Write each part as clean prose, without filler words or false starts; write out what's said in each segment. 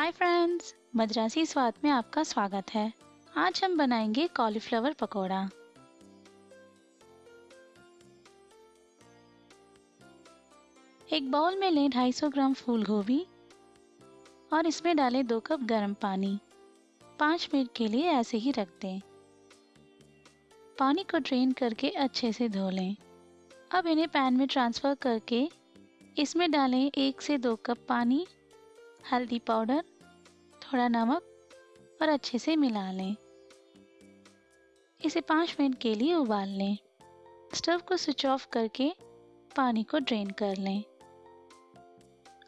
Hi friends, Madrasi स्वाद में आपका स्वागत है। आज हम बनाएंगे कॉलीफ्लावर पकोड़ा। एक बाउल में लें 250 ग्राम फूल गोभी और इसमें डालें 2 कप गर्म पानी। 5 मिनट के लिए ऐसे ही रख दें। पानी को ड्रेन करके अच्छे से धो लें। अब इन्हें पैन में ट्रांसफ़र करके इसमें डालें 1 से 2 कप पानी, हल्दी पाउडर, थोड़ा नमक और अच्छे से मिला लें। इसे 5 मिनट के लिए उबाल लें। स्टव को स्विच ऑफ करके पानी को ड्रेन कर लें।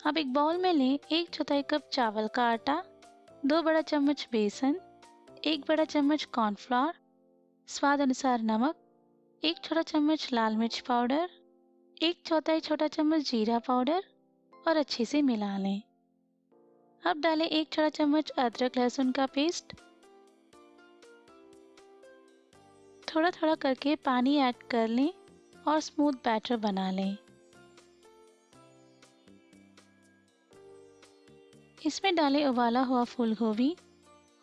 अब एक बाउल में लें 1/4 कप चावल का आटा, 2 बड़ा चम्मच बेसन, 1 बड़ा चम्मच कॉर्नफ्लोर, स्वाद अनुसार नमक, 1 छोटा चम्मच लाल मिर्च पाउडर, 1/4 छोटा चम्मच जीरा पाउडर और अच्छे से मिला लें। अब डालें 1 छोटा चम्मच अदरक लहसुन का पेस्ट। थोड़ा थोड़ा करके पानी ऐड कर लें और स्मूथ बैटर बना लें। इसमें डालें उबाला हुआ फूल गोभी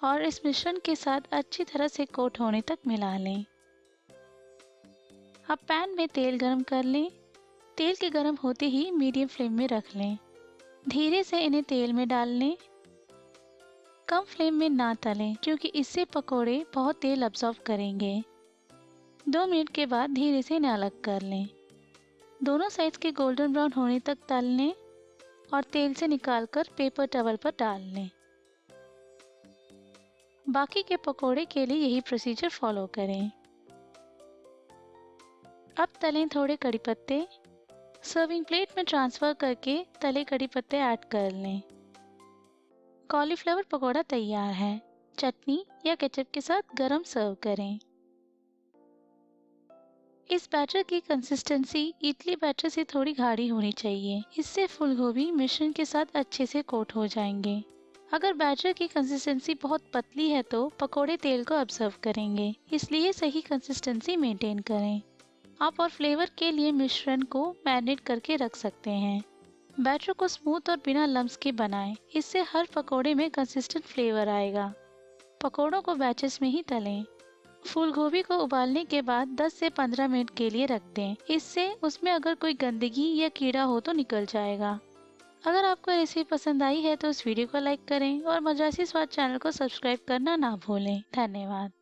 और इस मिश्रण के साथ अच्छी तरह से कोट होने तक मिला लें। अब पैन में तेल गरम कर लें। तेल के गरम होते ही मीडियम फ्लेम में रख लें। धीरे से इन्हें तेल में डाल लें। कम फ्लेम में ना तलें क्योंकि इससे पकोड़े बहुत तेल अब्सॉर्ब करेंगे। 2 मिनट के बाद धीरे से इन्हें अलग कर लें। दोनों साइड के गोल्डन ब्राउन होने तक तल लें और तेल से निकालकर पेपर टॉवल पर डाल लें। बाकी के पकोड़े के लिए यही प्रोसीजर फॉलो करें। अब तलें थोड़े कड़ी पत्ते। सर्विंग प्लेट में ट्रांसफ़र करके तले कड़ी पत्ते ऐड कर लें। कॉलीफ्लावर पकोड़ा तैयार है। चटनी या केचप के साथ गरम सर्व करें। इस बैटर की कंसिस्टेंसी इडली बैटर से थोड़ी गाढ़ी होनी चाहिए। इससे फूल गोभी मिश्रण के साथ अच्छे से कोट हो जाएंगे। अगर बैटर की कंसिस्टेंसी बहुत पतली है तो पकोड़े तेल को अब्जर्व करेंगे, इसलिए सही कंसिस्टेंसी मेंटेन करें। आप और फ्लेवर के लिए मिश्रण को मैरिनेट करके रख सकते हैं। बैटर को स्मूथ और बिना लम्स के बनाएं, इससे हर पकोड़े में कंसिस्टेंट फ्लेवर आएगा। पकोड़ों को बैचेस में ही तलें। फूल गोभी को उबालने के बाद 10 से 15 मिनट के लिए रख दें। इससे उसमें अगर कोई गंदगी या कीड़ा हो तो निकल जाएगा। अगर आपको रेसिपी पसंद आई है तो इस वीडियो को लाइक करें और मद्रासी स्वाद चैनल को सब्सक्राइब करना ना भूलें। धन्यवाद।